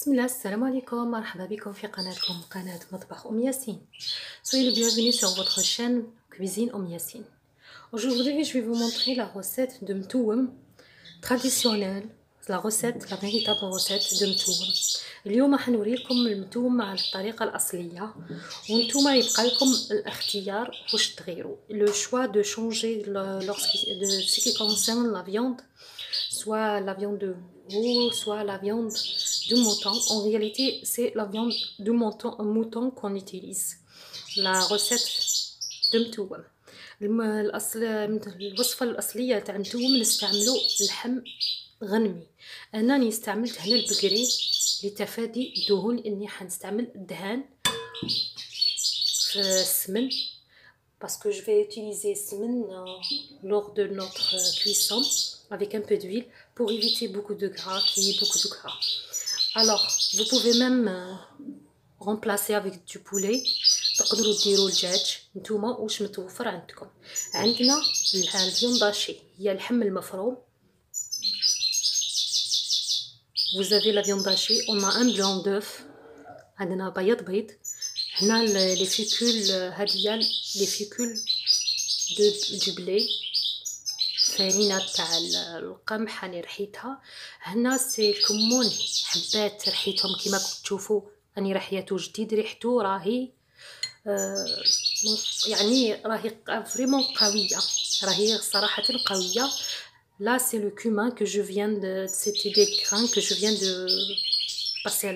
بسم الله، السلام عليكم، مرحبا بكم في قناتكم قناة مطبخ ياسين. Soyez le bienvenu sur votre chaîne Cuisine Yassin. Aujourd'hui, je vais vous montrer la recette de mtoum traditionnelle, la véritable recette de mtoum. اليوم حنوريكم المتوم على الطريقة الأصلية، وانتوما يبقى لكم الاختيار واش تغيروا. Le choix de changer de ce qui concerne la viande, soit la viande de veau, soit la viande de mouton. En réalité, c'est la viande de mouton qu'on utilise. La recette de mtoum. الوصفة الأصلية تاع متوم نستعملو اللحم غنمي. أنا استعملت هنا البقري لتفادي الدهون، لأني حنستعمل الدهان في السمن parce que je vais utiliser semen lors de notre cuisson avec un peu d'huile pour éviter beaucoup de gras, qu'il y ait beaucoup de gras. Alors, vous pouvez même remplacer avec du poulet. تقدروا ديروا الدجاج نتوما واش متوفر عندكم. عندنا الفيونداشي هي اللحم المفروم. Vous avez la viande hachée, on a un blanc d'œuf, عندنا بيض. هنا les fécules هادية les fécules du blé، فرينة تاع القمح راني رحيتها. هنا سي الكمون حبات رحيتهم كيما تشوفوا، راني رحيته جديد، ريحته راهي يعني راهي فريمون قوية، راهي صراحة قوية. Là c'est le cumin que je viens de, c'était des grains que je viens de passer à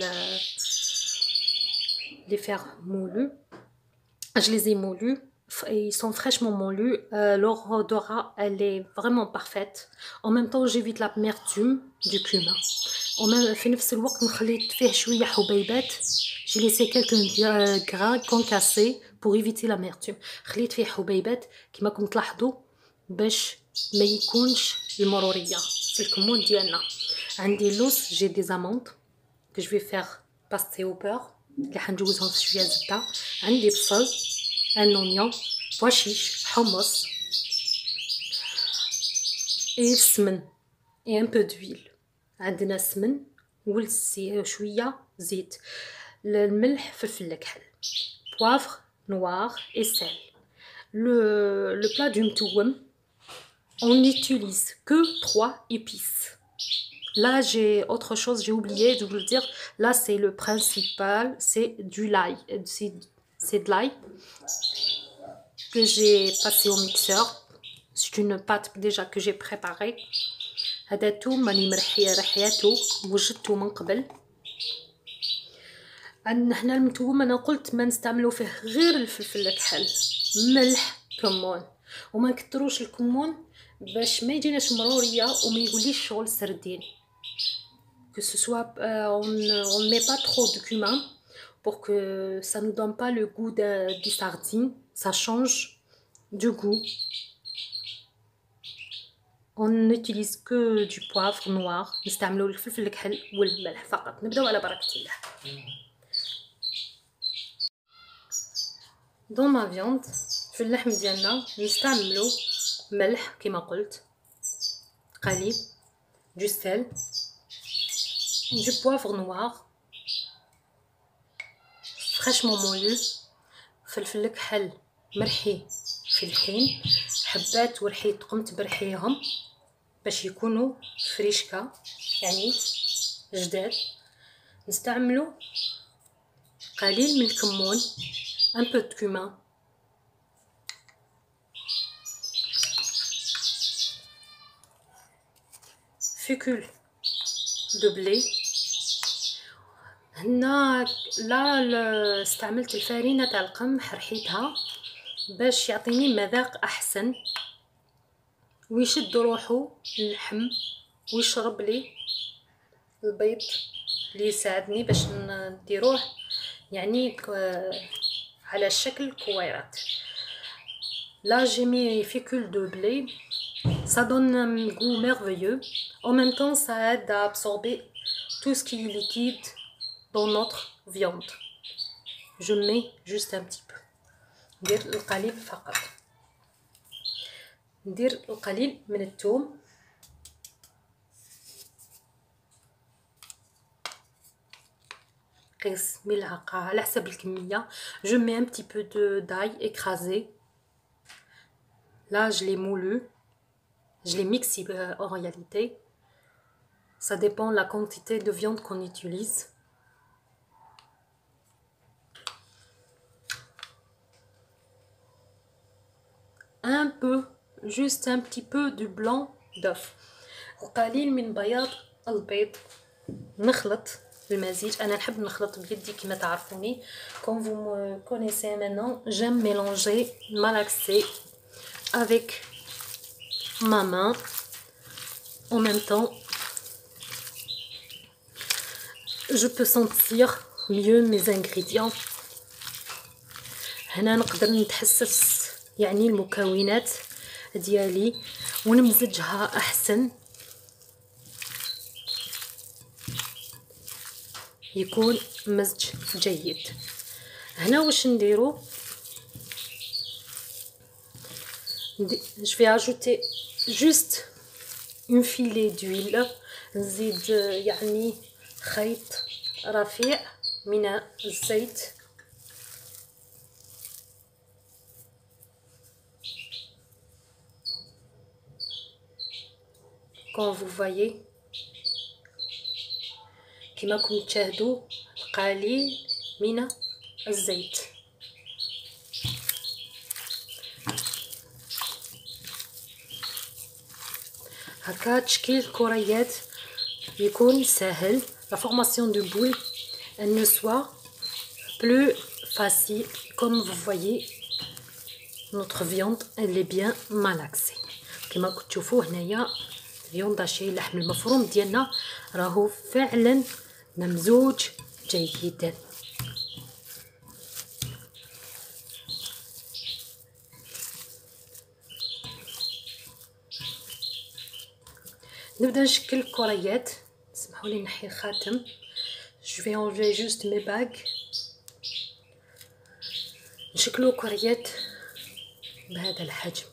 les faire moulus. Je les ai moulus, ils sont fraîchement moulus. Leur odorat elle est vraiment parfaite. En même temps j'évite l'amertume du cumin. في نفس الوقت خليت فيه شوية حبيبات. J'ai laissé quelques grains concassés pour éviter l'amertume. خليت فيه حبيبات كما راكم تلاحظوا باش ما يكونش المرورية في الكمون ديالنا. عندي اللوز، جي دي زاموند que je vais faire passer au beurre اللي حنجوزهم في شوية زبدة. عندي بصل، un oignon، pois chiche، حمص، et السمن et un peu d'huile. عندنا سمن وشوية زيت، الملح، فلفل الكحل، poivre noir et sel. Le plat du mtoum, on n'utilise que 3 épices. Là j'ai autre chose, j'ai oublié de vous le dire. Là c'est le principal, c'est du l'ail, c'est de l'ail que j'ai passé au mixeur. C'est une pâte déjà que j'ai préparée. هذا الثوم ماني رحياته وجدته من قبل. عندنا هنا المتوم انا قلت ما نستعملوا فيه غير الفلفل الكحل، ملح، كمون، وما نكتروش الكمون باش ما يجيناش مروريه وما يوليش شغل سردين. que ce soit on ne met pas trop de cumin pour que ça nous donne pas le goût des sardines, ça change du goût. On n'utilise que du poivre noir. نستعملوا الفلفل الكحل والملح فقط. نبداو على بركة الله. Dans ma viande في اللحم ديالنا نستعملوا ملح كما قلت قليل، du sel، du poivre noir fraîchement moulu، فلفل الكحل مرحي في الحين، حبات ورحيت قمت برحيهم باش يكونوا فريشكا يعني جداد. نستعملوا قليل من الكمون، un peu de cumin، fécule de blé. هنا لا استعملت الفرينة تاع القمح رحيتها باش يعطيني مذاق احسن ويشد روحو اللحم ويشرب لي البيض اللي يساعدني باش نديروه يعني على شكل كويرات. Là j'ai mis fécule de blé, ça donne un goût merveilleux. En même temps ça aide à absorber tout ce qui est liquide dans notre viande. Je mets juste un petit peu. ندير القليل فقط، ندير القليل من الثوم، قيس ملعقة على حسب الكمية. je mets un petit peu de d'ail écrasé. Là je l'ai moulu, je l'ai mixé en réalité. Ça dépend de la quantité de viande qu'on utilise. Un peu, juste un petit peu du blanc d'œuf. وقليل من بياض البيض. نخلط المزيج. انا نحب نخلط بيدي كما تعرفوني. Comme vous me connaissez maintenant, j'aime mélanger, malaxer avec ma main. En même temps, je peux sentir mieux mes ingrédients. هنا نقدر نتحسس يعني المكونات ديالي ونمزجها احسن، يكون مزج جيد. هنا واش نديرو، je vais ajouter juste une filet d'huile. نزيد يعني خيط رفيع من الزيت. Comme vous voyez كما راكم تشاهدوا القليل من الزيت. هكا تشكيل الكريات يكون سهل. La formation de boule elle ne soit plus facile. Comme vous voyez notre viande elle est bien malaxée. كما راكم تشوفوا هنايا الفيوند هاشي اللحم المفروم ديالنا راهو فعلا ممزوج جيدا. نبدا نشكل الكريات. اسمحوا لي نحي الخاتم. je vais enlever juste mes bagues. نشكلوا كريات بهذا الحجم.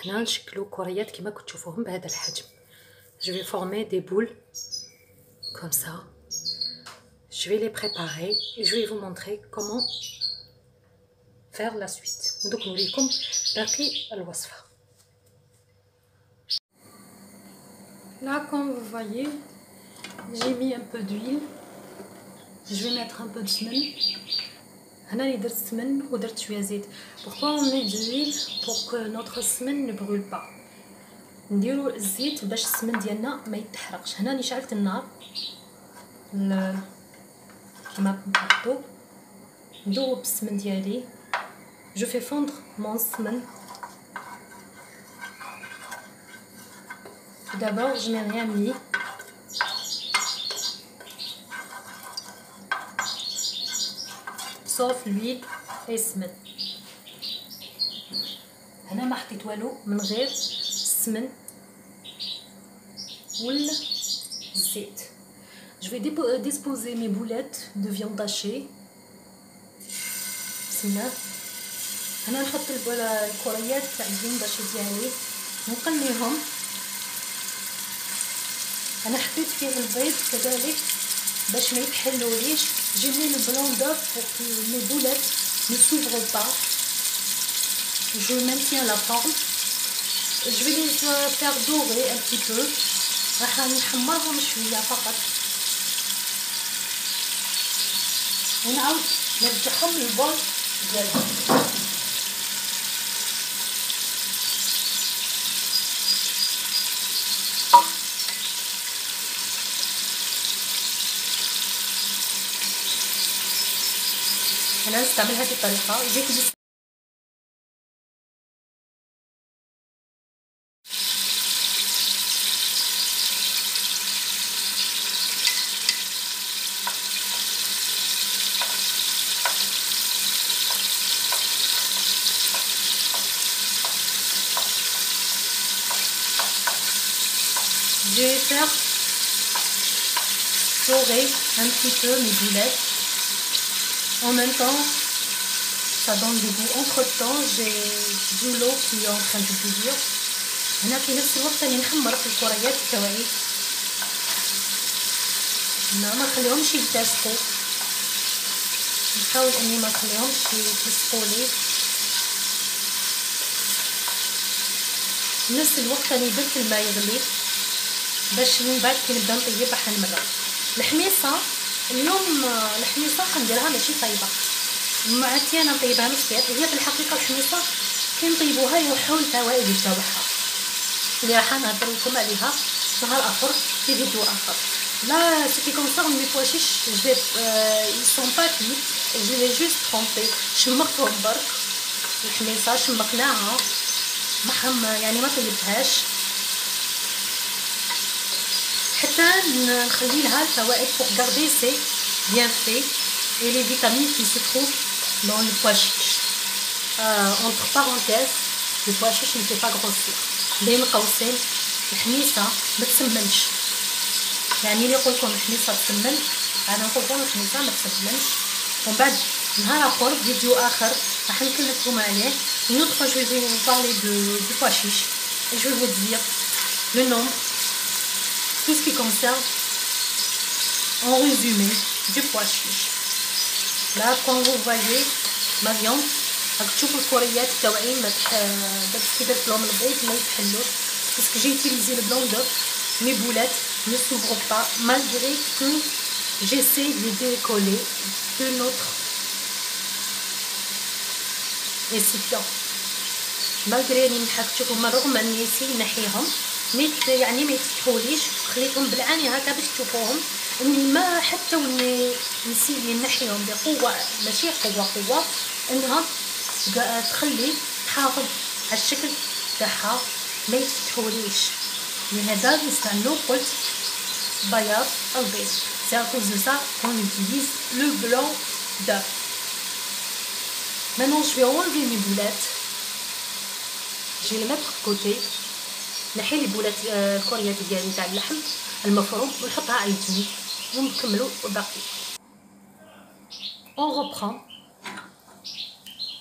هنا نشكلوا كريات كما كنتو تشوفوهم بهذا الحجم. je vais former des boules comme ça. je vais les préparer et je vais vous montrer comment faire la suite. ودوك نوريكم باقي الوصفه. Là comme vous voyez j'ai mis un peu d'huile. je vais mettre un peu de سمن. هنا اللي درت سمن ودرت شويه زيت. pourquoi on met de l'huile pour que notre سمن ne brûle pas. نديرو الزيت باش السمن ديالنا ما يتحرقش. هنا راني شعلت النار كما نحطو ندوب السمن ديالي. je fais fondre mon سمن. d'abord je n'ai rien mis. sauf l'huile et السمن. هنا ما حطيت والو من غير السمن والزيت. je vais disposer mes boulettes de viande hachée. بسم الله. هنا نحط الكريات تاع الفيوند هاشي ديالي نقليهم. انا حطيت فيه البيض كذلك باش ما يتحلوليش. j'ai mis le blanc d'œuf pour que mes boulettes ne s'ouvrent pas. je maintiens la forme. je vais les faire dorer un petit peu. راح نحمرهم شويه فقط ونعاود نرجعهم للبول ديالهم. انا نستعمل هذه الطريقه. جيت je vais faire dorer un petit peu mes boulettes. En même temps, ça donne du goût. Entre temps, j'ai de l'eau qui est en train de bouillir. هنا في نفس الوقت راني نحمر في الكريات تاعي، ما نخليهمش يلتصقوا، نحاول اني ما نخليهمش يلتصقوا لي. في نفس الوقت راني درت الماء يغلي باش من بعد كي نبدا نطيب راح نمرق. الحميصه اليوم الحميصه حنديرها ماشي طايبه، معتي انا نطيبها مسكيط. هي في الحقيقه الحميصه كي نطيبوها يوحوا الفوائد تاعها اللي راح نهضر لكم عليها نهار اخر في فيديو اخر. لا سيتي كوم سا مي بوا شيش جو ils sont pas cuits, je les juste trempés. شمقتهم برك الحميصه، شمقناها يعني ما طيبتهاش حتى نخلي لها الفوائد pour garder c'est bien fait et les vitamines qui se trouvent dans le pois chiche. Entre parenthèses le pois chiche ne fait pas grossir. بين قوسين الحميصه ما تسمنش، يعني اللي يقول لكم الحميصه تسمن انا نقول لكم الحميصه ما تسمنش. ومن بعد نهار اخر فيديو اخر راح نكلمكم عليه. Une autre fois je vais vous parler du pois chiche et je vais vous dire le nombre, tout ce qui concerne en résumé du pois chiche. Là quand vous voyez ma viande راك تشوفوا الكوريات تاوعي ما دابا كي درت لهم البيض ما يتحلوش باسكو جي utilisé le blanc d'œuf. Mes boulettes ne s'ouvrent pas malgré que j'essaie de décoller de notre récipient. malgré اني نحكتو هما رغم اني نسي نحيهم يعني ما يتفتحوليش، خليتهم بالعاني هكا باش تشوفوهم اني ما حتى وني نسي نحيهم بقوه ماشي قوه انها تخلي تحافظ على الشكل تاعها ما يتفتحوليش. لهذا نستعملو قلت بياض البيض. C'est à cause de ça qu'on utilise le blanc d'œuf. Maintenant je vais enlever mes boulettes. Je vais les mettre de côté. نحي لي بولات الكوريات ديالي تاع اللحم المفروم ونحطها على الجنب ونكملوا الباقي. On reprend.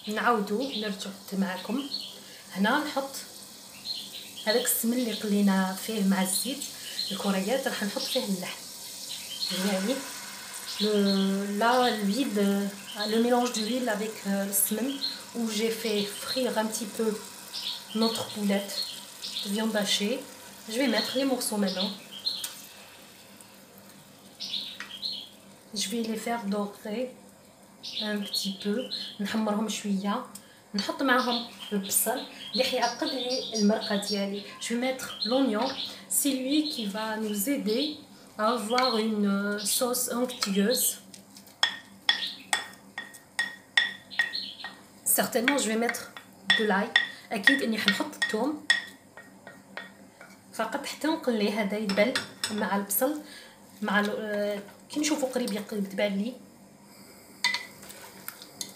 نعاودو نرجع معكم. هنا نحط هذاك السمن اللي قلينا فيه مع الزيت الكوريات راح نحط فيه اللحم، يعني le mélange d'huile avec le semen où j'ai fait frire un petit peu notre boulette de viande hachée. Je vais mettre les morceaux maintenant. Je vais les faire dorer un petit peu، نحمرهم شويه، نحط معهم البصل اللي حيعقد لي المرقه ديالي. Je vais mettre l'oignon, c'est lui qui va nous aider à avoir une sauce onctueuse. Certainement je vais mettre de l'ail، اكيد اني حنحط الثوم فقط حتى نقلي هذا يدبل مع البصل مع كي نشوفوا قريب يتبان لي.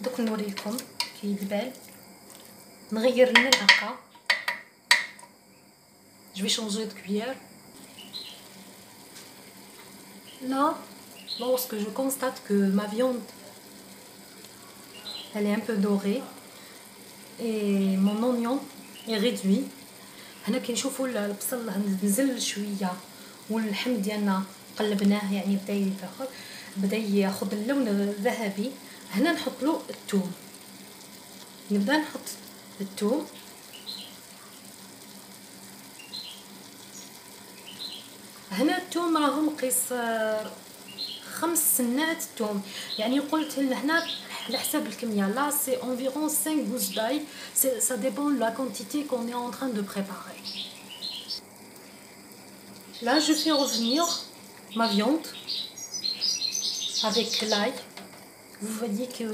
دوك نوريكم كي يدبل نغير الملعقه. Je vais changer de cuillère. Là, lorsque je constate que ma viande elle est un peu dorée et mon oignon est réduit، هنا كنشوفوا البصل نزل شويه واللحم ديالنا قلبناه يعني بدا ياخذ اللون الذهبي. هنا نحط له الثوم، نبدا نحط الثوم هنا. الثوم راهو مقيس 5 سنات الثوم، يعني قلت هنا على حساب الكميه. لا سي environ 5 gousses d'ail, ça dépend de la quantité qu'on est en train de préparer. Là je fais revenir ma viande avec l'ail. Vous voyez que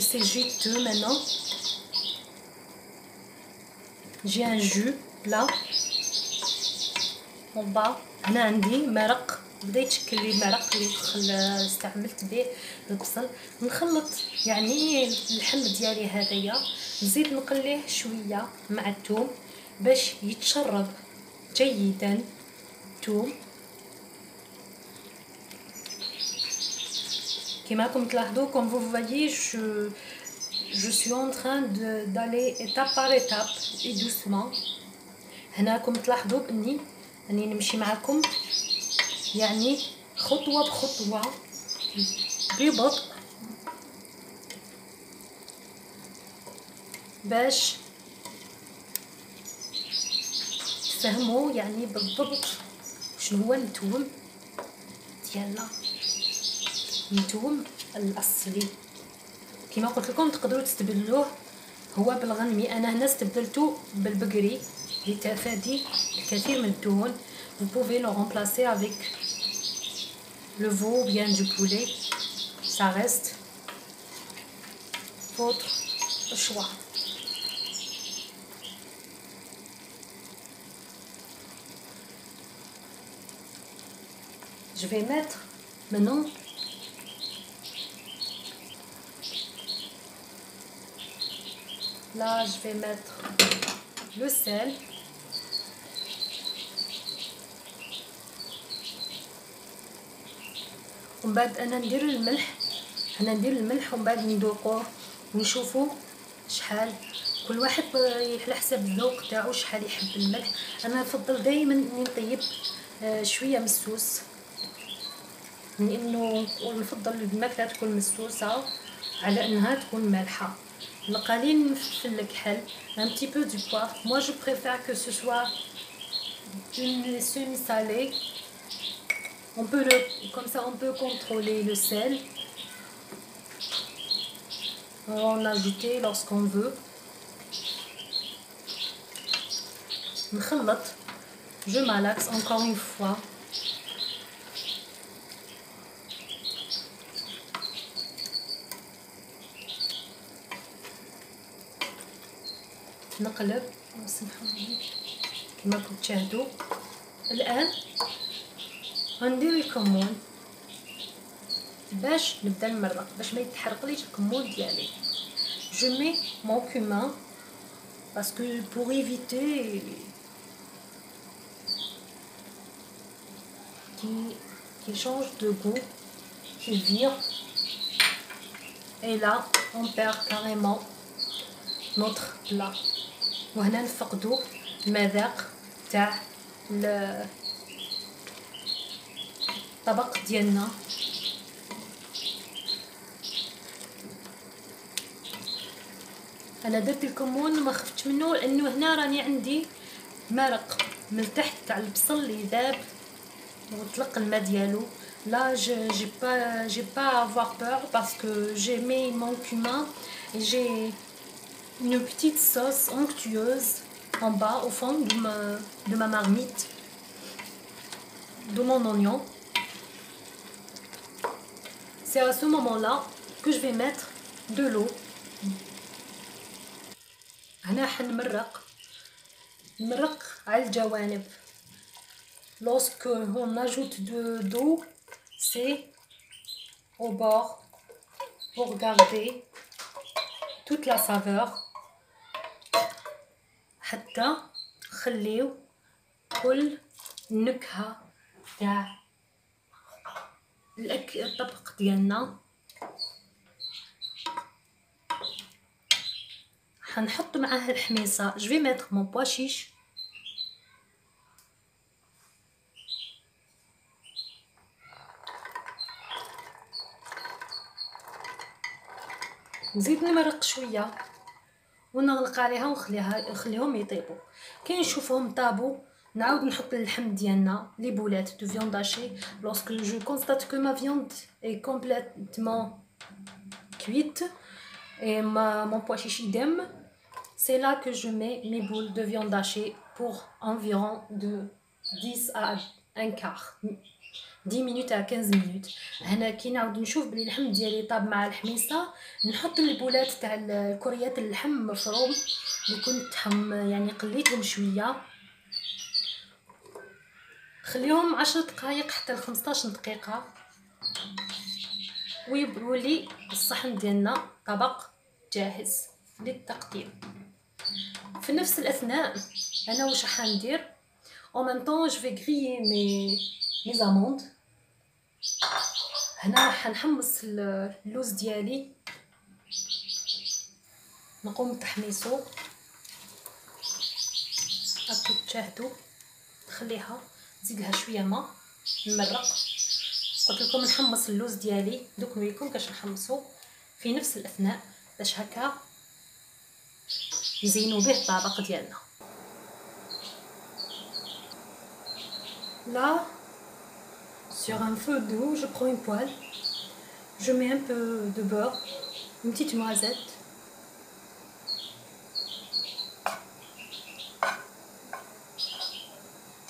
c'est juteux maintenant. J'ai un jus là en bas. هنا عندي مرق بدا يتشكل لي المرق اللي استعملت به البصل. نخلط يعني اللحم ديالي هذايا، نزيد نقليه شويه مع الثوم باش يتشرب جيدا الثوم. كما راكم تلاحظوا comme vous voyez je suis en train d'aller étape par étape et doucement هنا راكم تلاحظوا باني نمشي معكم يعني خطوه بخطوه ببطء باش تفهموا يعني بالضبط شنو هو التوم ديالنا، التوم الاصلي. كما قلت لكم تقدروا تستبدلوه هو بالغنمي، انا هنا استبدلته بالبقري لتفادي الكثير من الدهون. vous pouvez le remplacer avec le veau ou bien du poulet, ça reste votre choix. Je vais mettre maintenant là, je vais mettre le sel. ومن بعد انا ندير الملح ومن بعد ندوقوه ونشوفوا شحال كل واحد على حسب الذوق تاعو شحال يحب الملح. انا نفضل دائما اني نطيب شويه مسوس، لانه نفضل الماكله تكون مسوسه على انها تكون مالحه. القليل نفلفل الكحل un petit peu du poivre. Moi je préfère que ce soit une semi salée. On peut comme ça on peut contrôler le sel, en ajouter lorsqu'on veut. نخلط, je malaxe encore une fois. نقلب ونسمحوا كما كنتم تشاهدوا. الان غندير الكمون باش نبدا نمرق باش ما يتحرقليش الكمون ديالي. je mets mon cumin parce que pour éviter qui change de goût, qui vire, et là on perd carrément notre plat. وهنا نفقدوا المذاق تاع الطبق ديالنا. انا درت الكمون ما خفتش منه لانه هنا راني عندي مرق من تحت تاع البصل اللي ذاب وطلق الماء ديالو. لا j'ai pas à avoir peur parce que j'ai mis mon cumin et j'ai une petite sauce onctueuse en bas au fond de ma marmite, de mon oignon. C'est à ce moment-là que je vais mettre de l'eau. هنا حنمرق على الجوانب. Lorsque on ajoute de d'eau, c'est au bord pour garder toute la saveur. حتى نخليو كل النكهة تاع الطبق ديالنا. حنحط معاه الحميصه. je vais mettre mon pois chiche. نزيد نمرق شويه ونغلق عليها ونخليهم يطيبوا. كي نشوفهم طابوا نعاود نحط اللحم ديالنا لي بولات دو فيوند هاشي. lorsque je constate que ma viande est complètement cuite et mon pois chiche idem, c'est là que je mets mes boules de viande hachée pour environ de 10 à un quart, 10 minutes à 15 minutes. هنا كي نعاود نشوف بلي اللحم ديالي طاب مع الحميصه نحط البولات تاع الكريات اللحم مفروم اللي كنت يعني قليتهم شويه. خليهم 10 دقائق حتى ل 15 دقيقه ويولي الصحن ديالنا طبق جاهز للتقديم. في نفس الاثناء انا واش راح ندير en même temps je vais griller mes amandes. هنا راح نحمص اللوز ديالي نقوم بتحميصه. هاكو تشاهدوا. نخليها نزيد لها شويه ماء نمرق. قلت لكم نحمص اللوز ديالي، دوك نوريكم كاش نحمصو في نفس الاثناء باش هكا نزينو به الطبق ديالنا. Là, sur un feu doux, je prends une poêle, je mets un peu de beurre, une petite noisette,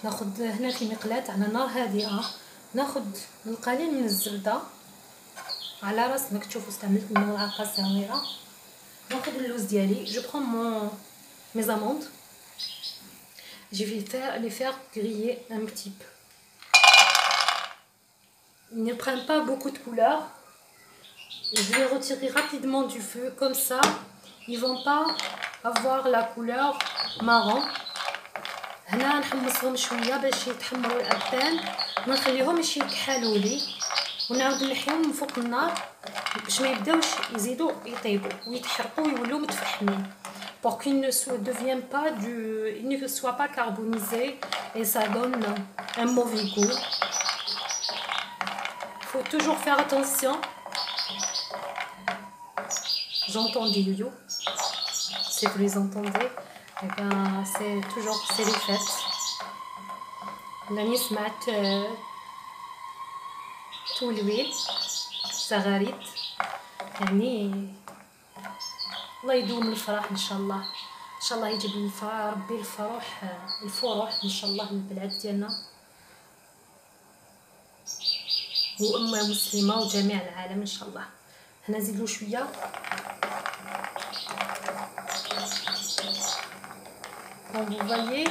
ناخد هنا في مقلاة على نار هادئة، ناخد القليل من الزبدة على راس ماك تشوفوا استعملت ملعقة صغيرة. ناخد اللوز ديالي، جو برون mes amandes, je vais les faire griller un petit peu. Ils ne prennent pas beaucoup de couleur. Je vais les retirer rapidement du feu, comme ça ils vont pas avoir la couleur marron. هنا نحمصهم شويه باش يتحمروا الابان، ما نخليهمش يكحلوا لي، ونعاود نحيهم من فوق النار باش ما يبداوش يزيدوا يطيبوا ويتحرقوا ويولوا متفحمين. pour qu'ils ne deviennent pas ils ne soient pas carbonisés et ça donne un mauvais goût. Faut toujours faire attention. J'entends des lieux, si vous les entendez, et ben c'est toujours c'est les fêtes. لاني سمعت تولويل زغاريد، يعني الله يدوم الفرح ان شاء الله. ان شاء الله يجيب ربي الفرح ان شاء الله للبلاد ديالنا وامه مسلمه وجميع العالم ان شاء الله. هنا نزيدو شويه Comme vous voyez,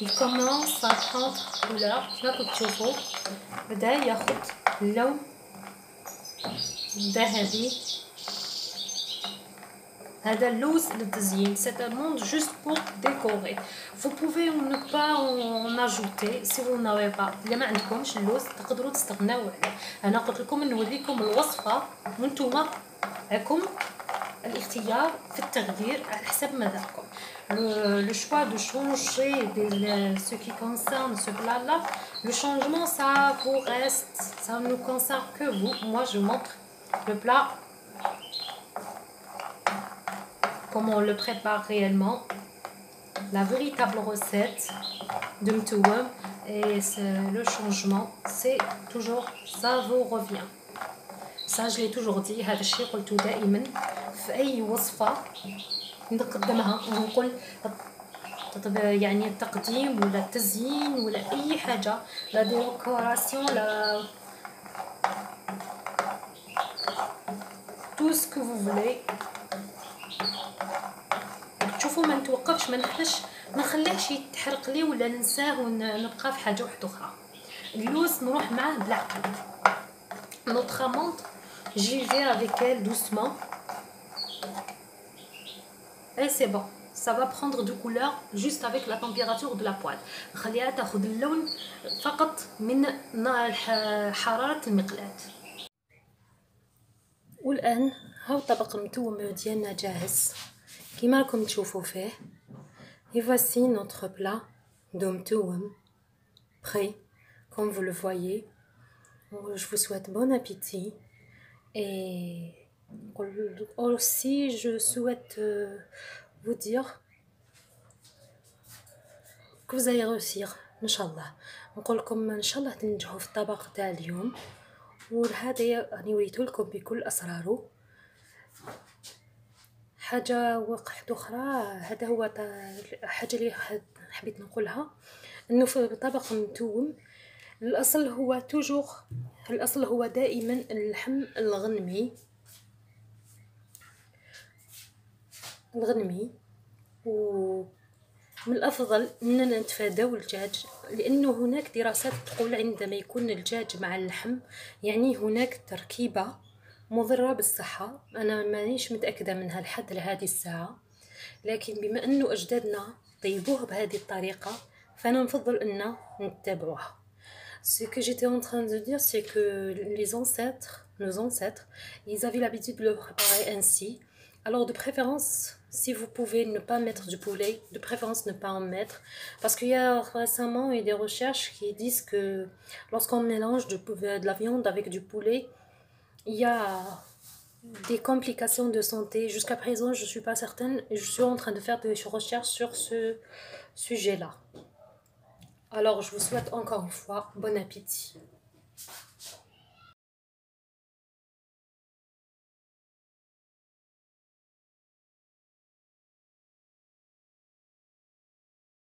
il commence à prendre couleur. كما كتشوفوا بدا ياخد اللون الذهبي. هذا اللوز للتزيين. C'est un monde juste pour décorer. Vous pouvez ne pas en ajouter si vous n'avez pas. إلا ما عندكمش اللوز تقدروا تستغناو عليه. أنا قلت لكم نوريكم الوصفة وانتوما لكم الاختيار في التغيير على حسب مذاقكم. Le choix de changer ce qui concerne ce plat-là, le changement ça vous reste, ça ne nous concerne que vous. Moi je montre le plat, comment on le prépare réellement, la véritable recette de mtouem, et le changement c'est toujours ça vous revient. Ça je l'ai toujours dit، هذا الشيء قلته دائما في أي وصفة نقدمها ونقول يعني التقديم ولا التزيين ولا أي حاجة، لا ديكوراسيون لا tout ce que vous voulez. شوفوا ما نتوقفش، ما نخليهش يتحرق لي ولا ننساه ونبقى في حاجة واحدة أخرى. اللوز نروح معاه بالعقل. Notre amande, j'y vais avec elle doucement. Et c'est bon, ça va prendre de couleur juste avec la température de la poêle. نخليها تاخذ اللون فقط من حرارة المقلاة. والآن هاو طبق المتوم ديالنا جاهز كيما راكم تشوفوا فيه. Et voici notre plat de mtouem prêt, comme vous le voyez. Je vous souhaite bon appétit et aussi je souhaite vous dire que vous allez réussir ان شاء الله. نقول لكم ان شاء الله تنجحوا في الطبق تاع اليوم، وهذا راني وريته لكم بكل اسراره. حاجه واحده اخرى، هذا هو حاجه اللي حبيت نقولها، انه في طبق متوم الاصل هو دائما اللحم الغنمي، ومن الافضل اننا نتفاداو الدجاج، لانه هناك دراسات تقول عندما يكون الدجاج مع اللحم يعني هناك تركيبه مضره بالصحه. انا مانيش متاكده منها لحد لهذه الساعه، لكن بما انه اجدادنا طيبوه بهذه الطريقه فانا نفضل ان نتبعوها. Ce que j'étais en train de dire, c'est que nos ancêtres, ils avaient l'habitude de le préparer ainsi. Alors de préférence, si vous pouvez ne pas mettre du poulet, de préférence ne pas en mettre. Parce qu'il y a récemment eu des recherches qui disent que lorsqu'on mélange de la viande avec du poulet, il y a des complications de santé. Jusqu'à présent, je ne suis pas certaine et je suis en train de faire des recherches sur ce sujet-là. Alors je vous souhaite encore une fois bon appétit.